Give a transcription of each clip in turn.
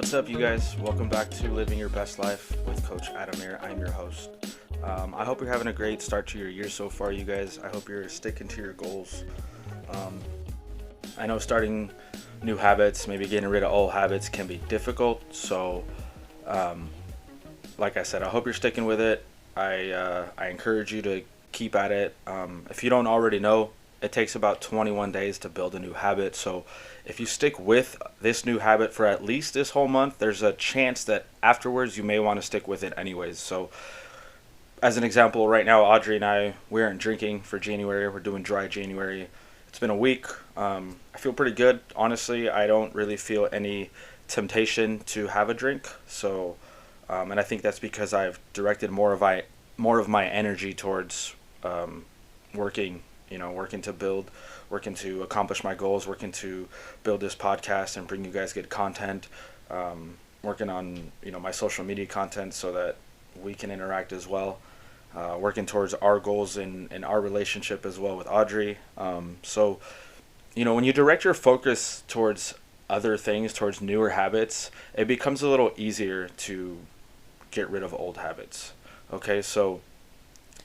What's up, you guys? Welcome back to Living Your Best Life with Coach Adamir. I'm your host. I hope you're having a great start to your year so far, you guys. I hope you're sticking to your goals. I know starting new habits, maybe getting rid of old habits can be difficult. So, like I said, I hope you're sticking with it. I encourage you to keep at it. If you don't already know, it takes about 21 days to build a new habit. So if you stick with this new habit for at least this whole month, there's a chance that afterwards you may want to stick with it anyways. So as an example, right now, Audrey and we aren't drinking for January. We're doing dry January. It's been a week. I feel pretty good. Honestly, I don't really feel any temptation to have a drink. So, and I think that's because I've directed more of my energy towards working. Working to build, working to accomplish my goals, working to build this podcast and bring you guys good content. Working on my social media content so that we can interact as well. Working towards our goals in our relationship as well with Audrey. So, when you direct your focus towards other things, towards newer habits, it becomes a little easier to get rid of old habits. Okay, so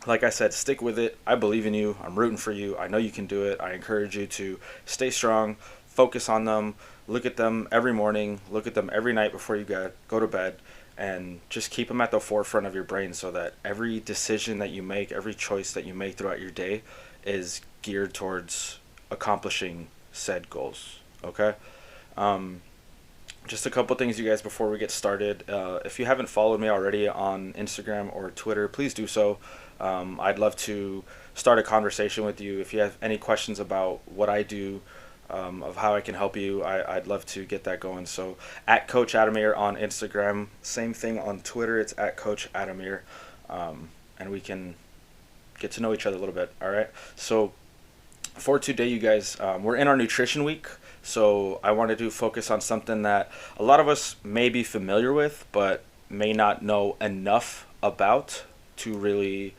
like I said, stick with it. I believe in you. I'm rooting for you. I know you can do it. I encourage you to stay strong, focus on them, look at them every morning, look at them every night before you go to bed, and just keep them at the forefront of your brain so that every decision that you make, every choice that you make throughout your day is geared towards accomplishing said goals. Okay? Just a couple things, you guys, before we get started. If you haven't followed me already on Instagram or Twitter, please do so. I'd love to start a conversation with you. If you have any questions about what I do, of how I can help you, I'd love to get that going. So at Coach Adamir on Instagram, same thing on Twitter, it's at Coach Adamir, and we can get to know each other a little bit. All right. So for today, you guys, we're in our nutrition week. So I wanted to focus on something that a lot of us may be familiar with, but may not know enough about to really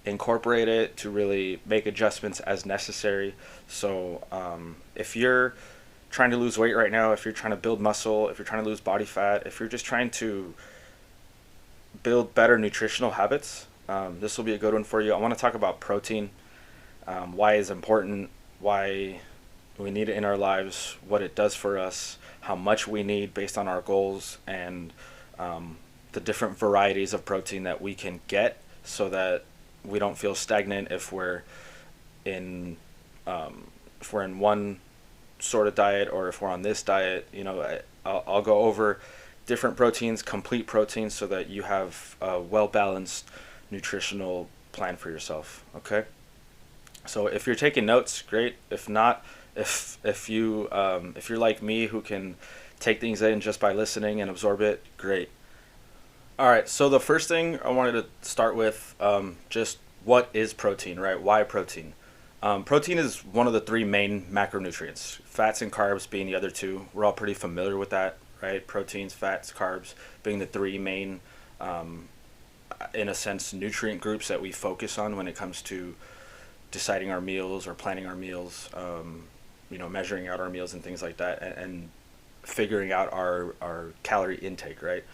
incorporate it, to really make adjustments as necessary. So if you're trying to lose weight right now, if you're trying to build muscle, if you're trying to lose body fat, if you're just trying to build better nutritional habits, this will be a good one for you. I want to talk about protein, why it's important, why we need it in our lives, what it does for us, how much we need based on our goals, and the different varieties of protein that we can get so that we don't feel stagnant if we're in one sort of diet, or if we're on this diet. I'll go over different proteins, complete proteins, so that you have a well-balanced nutritional plan for yourself. Okay, so if you're taking notes, great. If not, if you're like me, who can take things in just by listening and absorb it, great. All right, so the first thing I wanted to start with, just what is protein, right? Why protein? Protein is one of the three main macronutrients, fats and carbs being the other two. We're all pretty familiar with that, right? Proteins, fats, carbs being the three main, in a sense, nutrient groups that we focus on when it comes to deciding our meals or planning our meals, measuring out our meals and things like that, and figuring out our calorie intake, right?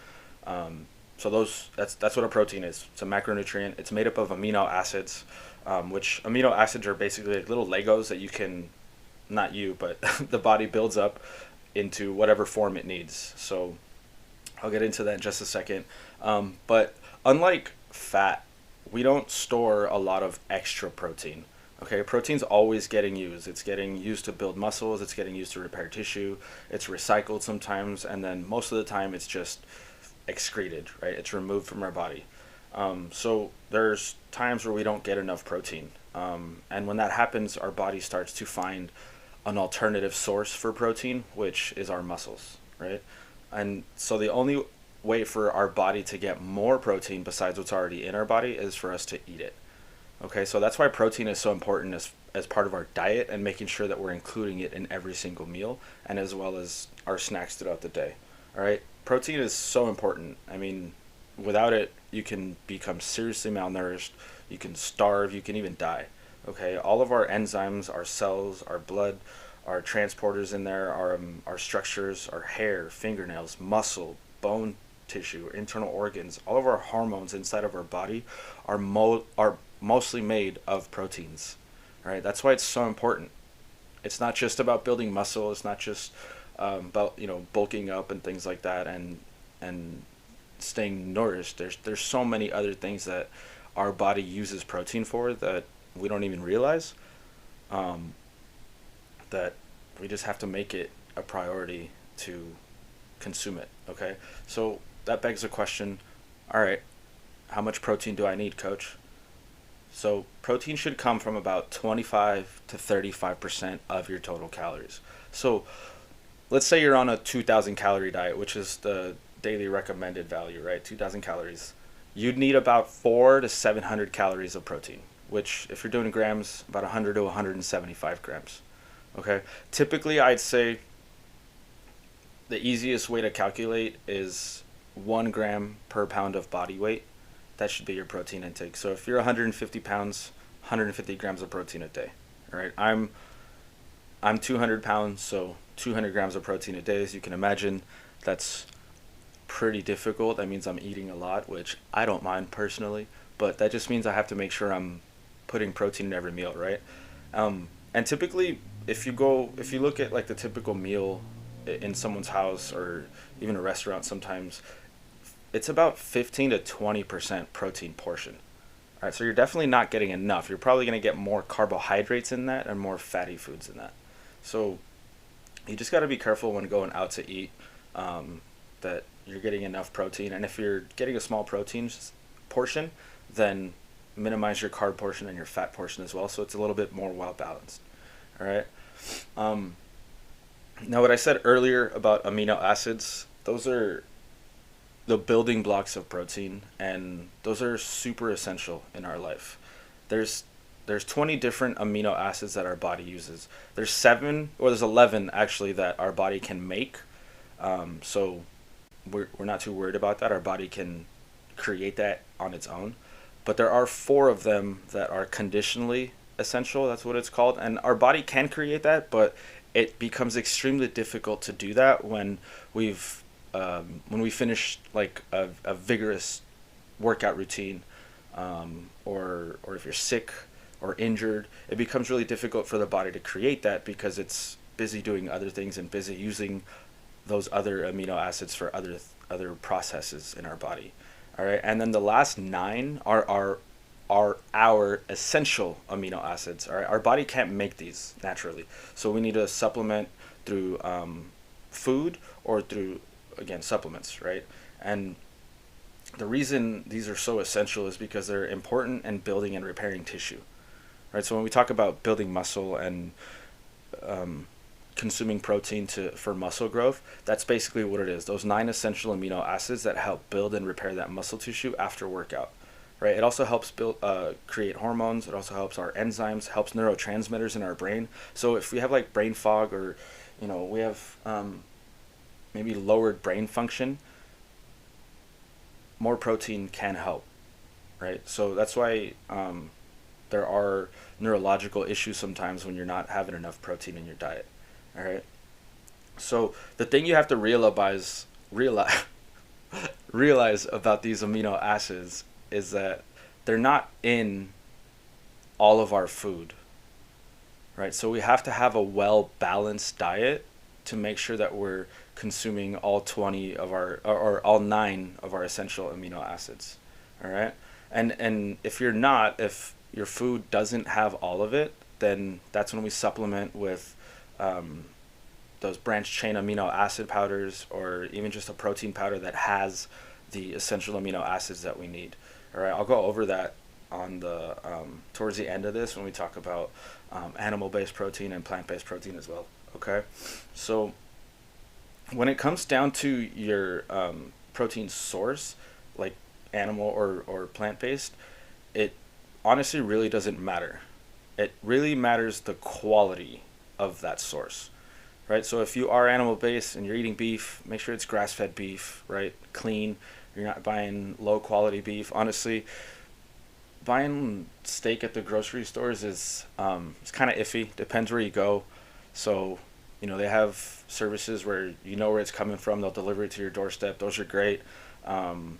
So that's what a protein is. It's a macronutrient. It's made up of amino acids, which amino acids are basically like little Legos that you can, not you, but the body builds up into whatever form it needs. So I'll get into that in just a second. But unlike fat, we don't store a lot of extra protein. Okay, protein's always getting used. It's getting used to build muscles. It's getting used to repair tissue. It's recycled sometimes, and then most of the time it's just excreted, right? It's removed from our body. So there's times where we don't get enough protein. And when that happens, our body starts to find an alternative source for protein, which is our muscles, right? And so the only way for our body to get more protein besides what's already in our body is for us to eat it. Okay, so that's why protein is so important as part of our diet, and making sure that we're including it in every single meal, and as well as our snacks throughout the day. All right, protein is so important. I mean, without it, you can become seriously malnourished, you can starve, you can even die. Okay, all of our enzymes, our cells, our blood, our transporters in there, our structures, our hair, fingernails, muscle, bone tissue, internal organs, all of our hormones inside of our body are mostly made of proteins. All right, that's why it's so important. It's not just about building muscle. It's not just about bulking up and things like that, and staying nourished. There's so many other things that our body uses protein for that we don't even realize. Um, that we just have to make it a priority to consume it. Okay, so that begs the question. All right, how much protein do I need, coach? So protein should come from about 25 to 35% of your total calories. So let's say you're on a 2,000 calorie diet, which is the daily recommended value, right? 2,000 calories. You'd need about 4 to 700 calories of protein, which if you're doing grams, about 100 to 175 grams. Okay. Typically, I'd say the easiest way to calculate is 1 gram per pound of body weight. That should be your protein intake. So if you're 150 pounds, 150 grams of protein a day. All right. I'm 200 pounds, so 200 grams of protein a day. As you can imagine, that's pretty difficult. That means I'm eating a lot, which I don't mind personally, but that just means I have to make sure I'm putting protein in every meal, right? And typically, if you look at like the typical meal in someone's house or even a restaurant, sometimes it's about 15 to 20% protein portion. All right, so you're definitely not getting enough. You're probably going to get more carbohydrates in that and more fatty foods in that. So you just got to be careful when going out to eat, that you're getting enough protein. And if you're getting a small protein portion, then minimize your carb portion and your fat portion as well, so it's a little bit more well balanced. All right. Um, Now, what I said earlier about amino acids, those are the building blocks of protein, and those are super essential in our life. There's there's 20 different amino acids that our body uses. There's 7 or there's 11 actually that our body can make. So we're not too worried about that. Our body can create that on its own. But there are 4 of them that are conditionally essential. That's what it's called. And our body can create that, but it becomes extremely difficult to do that when we finish like a vigorous workout routine, or if you're sick or injured, it becomes really difficult for the body to create that because it's busy doing other things and busy using those other amino acids for other processes in our body. All right, and then the last 9 are our essential amino acids. All right, our body can't make these naturally, so we need to supplement through food or through, again, supplements, right? And the reason these are so essential is because they're important in building and repairing tissue, right? So when we talk about building muscle and um, consuming protein for muscle growth, that's basically what it is. Those 9 essential amino acids that help build and repair that muscle tissue after workout, right? It also helps create hormones. It also helps our enzymes, helps neurotransmitters in our brain. So if we have like brain fog, or we have maybe lowered brain function, more protein can help, right? So that's why there are neurological issues sometimes when you're not having enough protein in your diet. All right. So the thing you have to realize realize about these amino acids is that they're not in all of our food, right? So we have to have a well balanced diet to make sure that we're consuming all 20 of or all 9 of our essential amino acids. All right. And if your food doesn't have all of it, then that's when we supplement with those branched chain amino acid powders, or even just a protein powder that has the essential amino acids that we need. All right, I'll go over that on the towards the end of this when we talk about animal-based protein and plant-based protein as well. Okay, so when it comes down to your protein source, like animal or plant-based, it honestly really doesn't matter. It really matters the quality of that source, right? So if you are animal-based and you're eating beef, make sure it's grass-fed beef, right? Clean. You're not buying low-quality beef. Honestly, buying steak at the grocery stores is it's kind of iffy. Depends where you go. So, they have services where you know where it's coming from. They'll deliver it to your doorstep. Those are great. Um,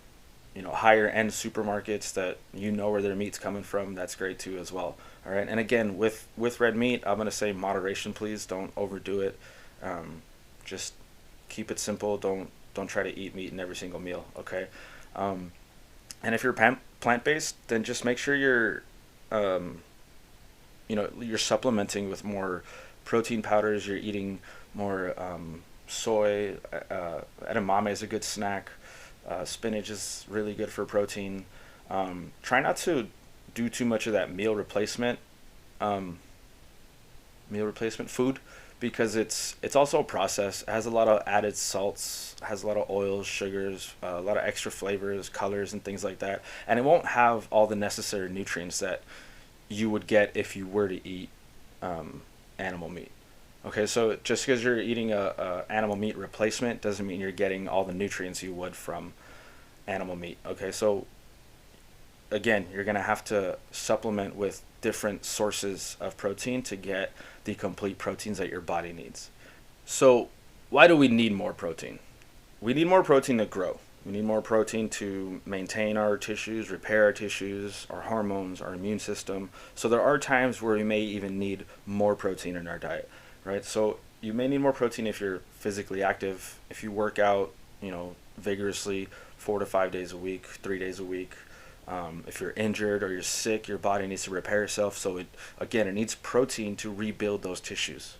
higher end supermarkets that you know where their meat's coming from. That's great too as well. All right. And again, with red meat, I'm gonna say moderation, please. Don't overdo it. Just keep it simple. Don't try to eat meat in every single meal. Okay. Um, and if you're plant based, then just make sure um, you're supplementing with more protein powders. You're eating more soy. Edamame is a good snack. Spinach is really good for protein. Try not to do too much of that um, meal replacement food, because it's also a process. It has a lot of added salts, has a lot of oils, sugars, a lot of extra flavors, colors, and things like that. And it won't have all the necessary nutrients that you would get if you were to eat um, animal meat. Okay, so just because you're eating a animal meat replacement doesn't mean you're getting all the nutrients you would from animal meat. Okay, so again, you're going to have to supplement with different sources of protein to get the complete proteins that your body needs. So, why do we need more protein? We need more protein to grow. We need more protein to maintain our tissues, repair our tissues, our hormones, our immune system. So, there are times where we may even need more protein in our diet, right? So, you may need more protein if you're physically active, if you work out, vigorously 4 to 5 days a week, 3 days a week. If you're injured or you're sick, your body needs to repair itself. So it needs protein to rebuild those tissues.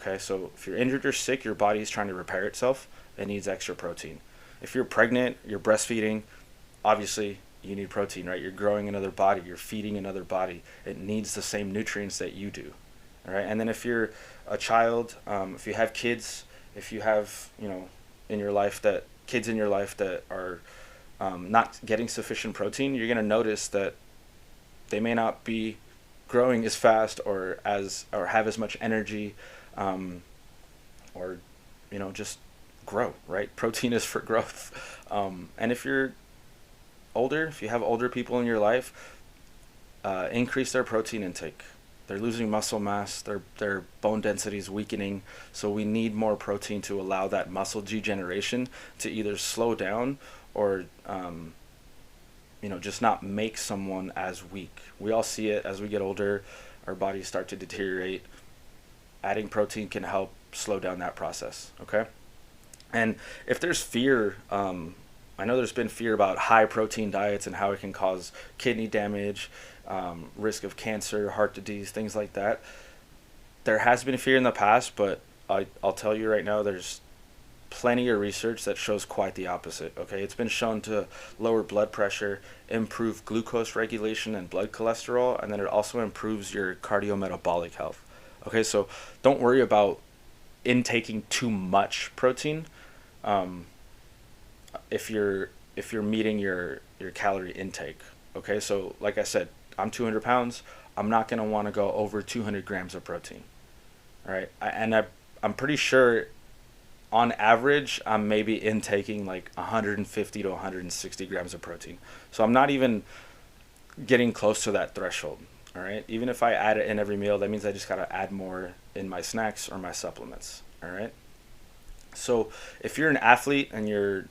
Okay, so if you're injured or sick, your body is trying to repair itself. It needs extra protein. If you're pregnant, you're breastfeeding, obviously you need protein, right? You're growing another body, you're feeding another body. It needs the same nutrients that you do. All right, and then if you're a child, if you have kids, if you have, in your life that kids in your life that are not getting sufficient protein, you're going to notice that they may not be growing as fast or have as much energy, um, or just grow, right? Protein is for growth. And if you're older, if you have older people in your life, increase their protein intake. They're losing muscle mass, their bone density is weakening, so we need more protein to allow that muscle degeneration to either slow down or just not make someone as weak. We all see it as we get older, our bodies start to deteriorate. Adding protein can help slow down that process, okay? And if there's fear, I know there's been fear about high protein diets and how it can cause kidney damage, risk of cancer, heart disease, things like that. There has been fear in the past, but I'll tell you right now, there's plenty of research that shows quite the opposite. Okay, it's been shown to lower blood pressure, improve glucose regulation and blood cholesterol, and then it also improves your cardiometabolic health. Okay, so don't worry about intaking too much protein. Um, if you're meeting your calorie intake. Okay, so like I said, I'm 200 pounds. I'm not gonna want to go over 200 grams of protein. All right, I'm pretty sure on average I'm maybe intaking like 150 to 160 grams of protein. So I'm not even getting close to that threshold. All right, even if I add it in every meal, that means I just gotta add more in my snacks or my supplements. All right. So if you're an athlete and you're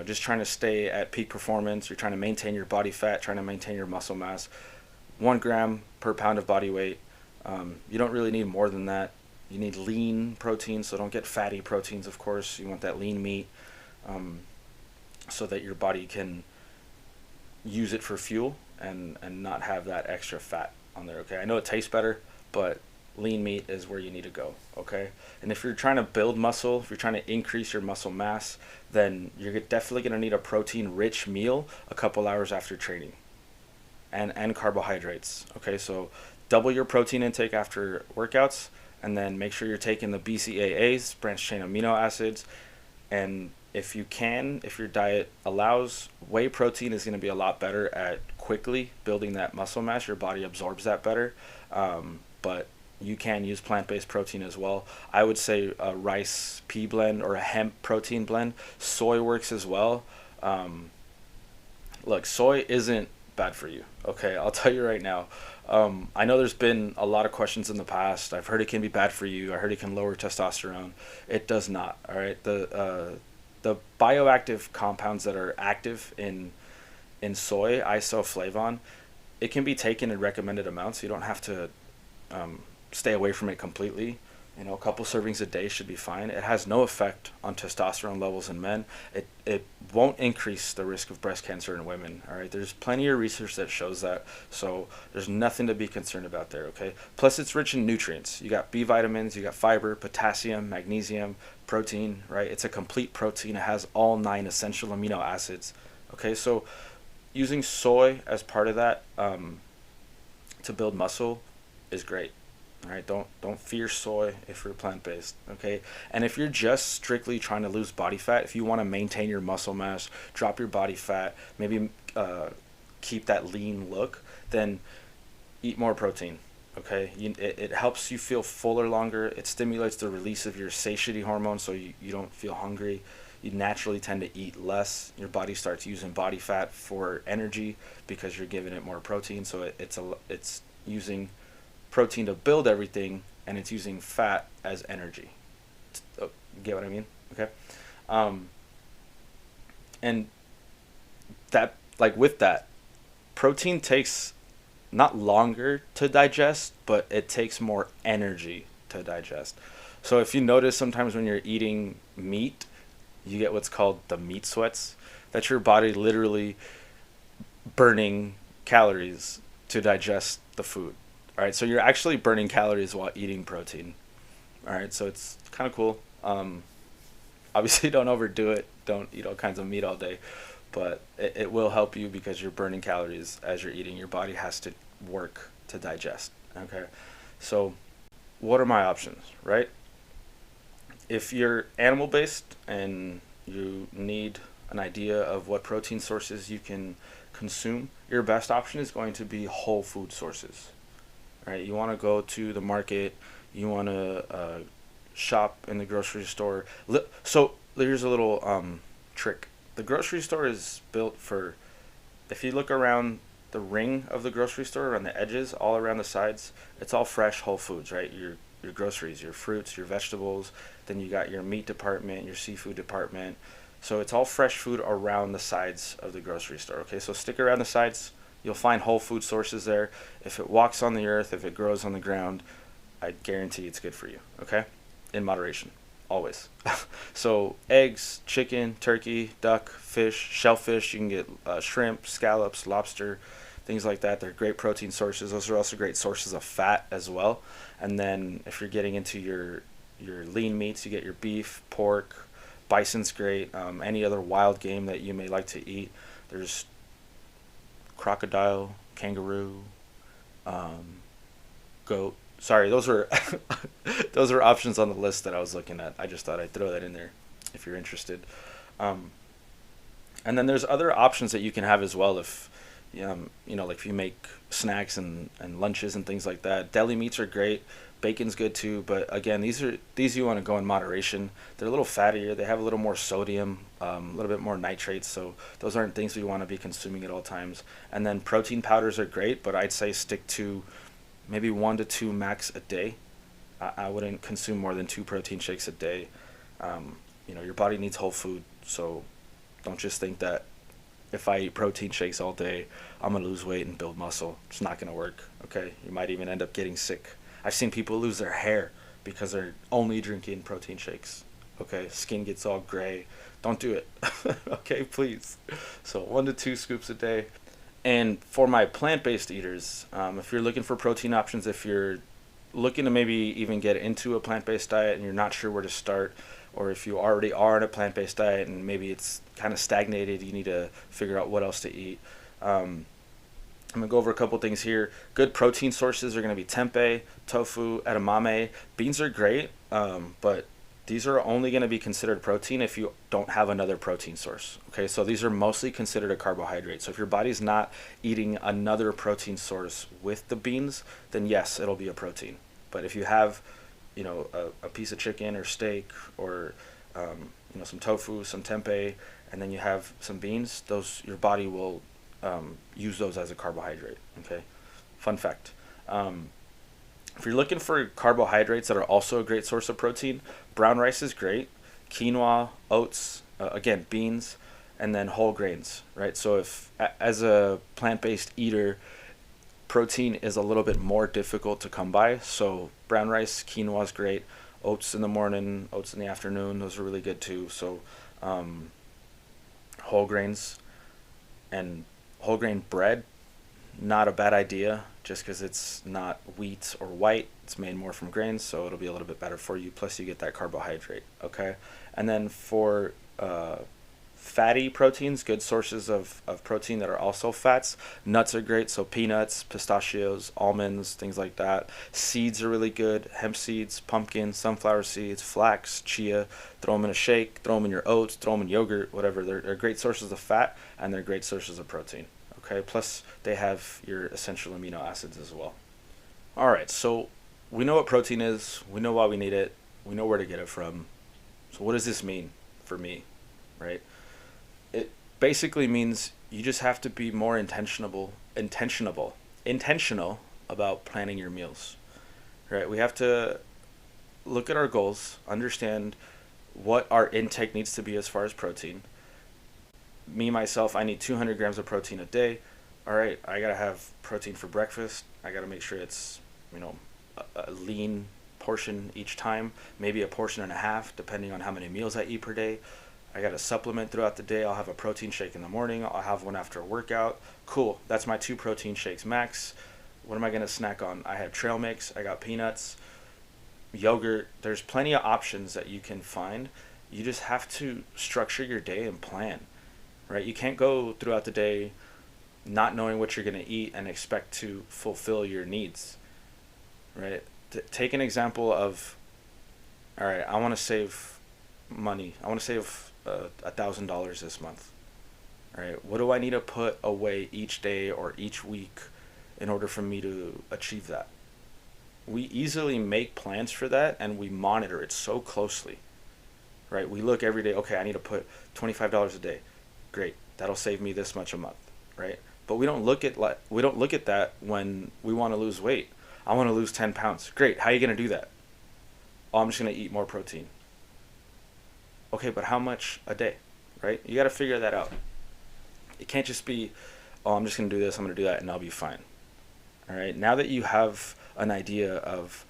just trying to stay at peak performance, you're trying to maintain your body fat, trying to maintain your muscle mass, 1 gram per pound of body weight. You don't really need more than that. You need lean protein, so don't get fatty proteins, of course. You want that lean meat, so that your body can use it for fuel and not have that extra fat on there, okay? I know it tastes better, but lean meat is where you need to go, okay? And if you're trying to build muscle, if you're trying to increase your muscle mass, then you're definitely going to need a protein-rich meal a couple hours after training, and carbohydrates, okay? So double your protein intake after workouts, and then make sure you're taking the BCAAs, branched chain amino acids, and if your diet allows, whey protein is going to be a lot better at quickly building that muscle mass. Your body absorbs that better, but you can use plant-based protein as well. I would say a rice pea blend or a hemp protein blend. Soy works as well. Look, soy isn't bad for you. Okay, I'll tell you right now. I know there's been a lot of questions in the past. I've heard it can be bad for you. I heard it can lower testosterone. It does not. All right. The bioactive compounds that are active in soy, isoflavone, it can be taken in recommended amounts. You don't have to stay away from it completely. A couple servings a day should be fine. It has no effect on testosterone levels in men. It won't increase the risk of breast cancer in women. All right, there's plenty of research that shows that. So there's nothing to be concerned about there. Okay. Plus, it's rich in nutrients. You got B vitamins, you got fiber, potassium, magnesium, protein. Right. It's a complete protein. It has all 9 essential amino acids. Okay. So using soy as part of that to build muscle is great. All right, don't fear soy if you're plant based. Okay, and if you're just strictly trying to lose body fat, if you want to maintain your muscle mass, drop your body fat, maybe keep that lean look, then eat more protein. Okay, it helps you feel fuller longer. It stimulates the release of your satiety hormone, so you don't feel hungry. You naturally tend to eat less. Your body starts using body fat for energy because you're giving it more protein. So it's using protein to build everything, and it's using fat as energy. Get what I mean? Okay. And that, like, with that, protein takes not longer to digest, but it takes more energy to digest. So if you notice, sometimes when you're eating meat, you get what's called the meat sweats. That's your body literally burning calories to digest the food. All right, so you're actually burning calories while eating protein. All right, so it's kind of cool. Obviously, don't overdo it. Don't eat all kinds of meat all day, but it will help you because you're burning calories as you're eating. Your body has to work to digest. Okay, so what are my options, right? If you're animal based and you need an idea of what protein sources you can consume, your best option is going to be whole food sources. Right, you want to go to the market, you want to shop in the grocery store. So here's a little trick. The grocery store is built for, if you look around the ring of the grocery store, around the edges, all around the sides, it's all fresh whole foods, right? Your groceries, your fruits, your vegetables. Then you got your meat department, your seafood department. So it's all fresh food around the sides of the grocery store. Okay, so stick around the sides. You'll find whole food sources there. If it walks on the earth, if it grows on the ground, I guarantee it's good for you. Okay, in moderation, always. So eggs, chicken, turkey, duck, fish, shellfish. You can get shrimp, scallops, lobster, things like that. They're great protein sources. Those are also great sources of fat as well. And then if you're getting into your lean meats, you get your beef, pork, bison's great. Any other wild game that you may like to eat. There's crocodile, kangaroo, goat. Sorry, those were those are options on the list that I was looking at. I just thought I'd throw that in there if you're interested. And then there's other options that you can have as well if like if you make snacks and lunches and things like that. Deli meats are great. Bacon's good too, but again, these you want to go in moderation. They're a little fattier. They have a little more sodium, a little bit more nitrates. So those aren't things we want to be consuming at all times. And then protein powders are great, but I'd say stick to maybe 1 to 2 max a day. I wouldn't consume more than 2 protein shakes a day. Your body needs whole food, so don't just think that if I eat protein shakes all day, I'm gonna lose weight and build muscle. It's not gonna work. Okay, you might even end up getting sick. I've seen people lose their hair because they're only drinking protein shakes. Okay, skin gets all gray. Don't do it. Okay, please. So 1 to 2 scoops a day. And for my plant-based eaters, if you're looking for protein options, if you're looking to maybe even get into a plant-based diet and you're not sure where to start, or if you already are on a plant-based diet and maybe it's kind of stagnated, you need to figure out what else to eat. I'm going to go over a couple things here. Good protein sources are going to be tempeh, tofu, edamame. Beans are great, but these are only going to be considered protein if you don't have another protein source. Okay, so these are mostly considered a carbohydrate. So if your body's not eating another protein source with the beans, then yes, it'll be a protein. But if you have, a piece of chicken or steak or, some tofu, some tempeh, and then you have some beans, your body will use those as a carbohydrate. Okay, fun fact. Um, if you're looking for carbohydrates that are also a great source of protein, brown rice is great. Quinoa, oats, again beans, and then whole grains. Right. So if as a plant-based eater, protein is a little bit more difficult to come by. So brown rice, quinoa is great. Oats in the morning, oats in the afternoon. Those are really good too. So um, whole grains and whole grain bread, not a bad idea. Just because it's not wheat or white, it's made more from grains, so it'll be a little bit better for you. Plus, you get that carbohydrate. Okay, and then for fatty proteins, good sources of protein that are also fats. Nuts are great, so peanuts, pistachios, almonds, things like that. Seeds are really good. Hemp seeds, pumpkin, sunflower seeds, flax, chia. Throw them in a shake, throw them in your oats, throw them in yogurt, whatever. They're great sources of fat, and they're great sources of protein. Okay, plus they have your essential amino acids as well. All right, so we know what protein is, we know why we need it, we know where to get it from. So what does this mean for me, right? It basically means you just have to be more intentional about planning your meals, right? We have to look at our goals, understand what our intake needs to be as far as protein. Me myself, I need 200 grams of protein a day. All right, I gotta have protein for breakfast. I gotta make sure it's, you know, a lean portion each time, maybe a portion and a half, depending on how many meals I eat per day. I got to supplement throughout the day. I'll have a protein shake in the morning. I'll have one after a workout. Cool. That's my 2 protein shakes max. What am I going to snack on? I have trail mix. I got peanuts, yogurt. There's plenty of options that you can find. You just have to structure your day and plan, right? You can't go throughout the day not knowing what you're going to eat and expect to fulfill your needs, right? Take an example of, all right, I want to save money. I want to save $1,000 this month. All right, what do I need to put away each day or each week in order for me to achieve that? We easily make plans for that and we monitor it so closely, right? We look every day, okay, I need to put $25 a day. Great, that'll save me this much a month, right? But we don't look at that when we want to lose weight. I want to lose 10 pounds. Great, how are you going to do that? Oh, I'm just going to eat more protein. Okay, but how much a day, right? You got to figure that out. It can't just be, oh, I'm just going to do this, I'm going to do that, and I'll be fine. All right, now that you have an idea of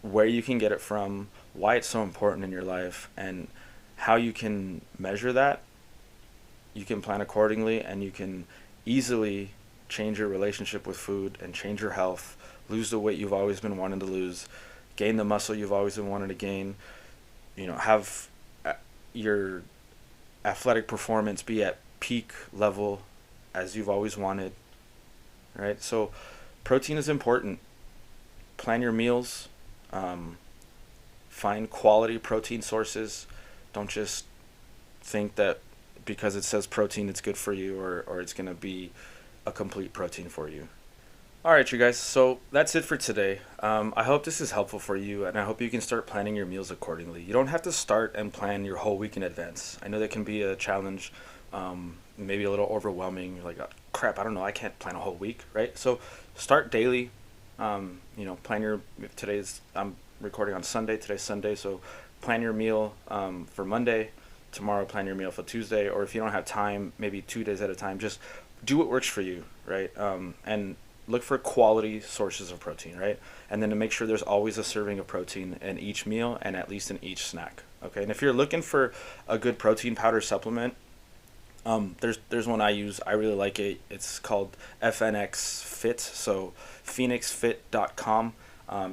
where you can get it from, why it's so important in your life, and how you can measure that, you can plan accordingly, and you can easily change your relationship with food and change your health, lose the weight you've always been wanting to lose, gain the muscle you've always been wanting to gain, have your athletic performance be at peak level as you've always wanted, right? So protein is important. Plan your meals. Find quality protein sources. Don't just think that because it says protein it's good for you, or it's going to be a complete protein for you. All right, you guys. So that's it for today. I hope this is helpful for you, and I hope you can start planning your meals accordingly. You don't have to start and plan your whole week in advance. I know that can be a challenge, maybe a little overwhelming. You're like, oh, crap, I don't know, I can't plan a whole week, right? So start daily. Plan your I'm recording on Sunday. Today's Sunday, so plan your meal for Monday. Tomorrow, plan your meal for Tuesday, or if you don't have time, maybe 2 days at a time. Just do what works for you, right? And look for quality sources of protein, right? And then to make sure there's always a serving of protein in each meal and at least in each snack, okay? And if you're looking for a good protein powder supplement, there's one I use. I really like it. It's called FNX Fit, so phoenixfit.com.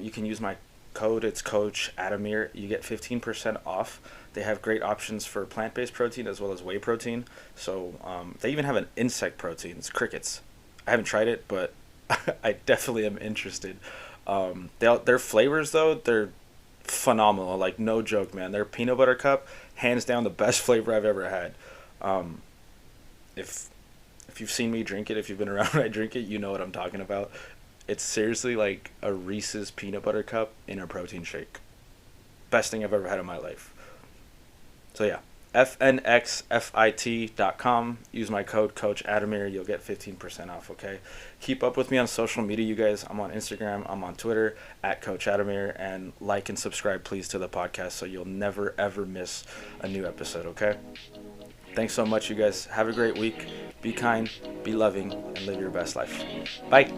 You can use my code. It's Coach Adamir. You get 15% off. They have great options for plant-based protein as well as whey protein. So they even have an insect protein. It's crickets. I haven't tried it, but I definitely am interested. Their flavors, though, they're phenomenal. Like, no joke, man. Their peanut butter cup, hands down the best flavor I've ever had. If you've seen me drink it, if you've been around when I drink it, you know what I'm talking about. It's seriously like a Reese's peanut butter cup in a protein shake. Best thing I've ever had in my life. So yeah, fnxfit.com. Use my code Coach Adamir. You'll get 15% off, okay? Keep up with me on social media, you guys. I'm on Instagram. I'm on Twitter, at Coach Adamir. And like and subscribe, please, to the podcast so you'll never, ever miss a new episode, okay? Thanks so much, you guys. Have a great week. Be kind, be loving, and live your best life. Bye.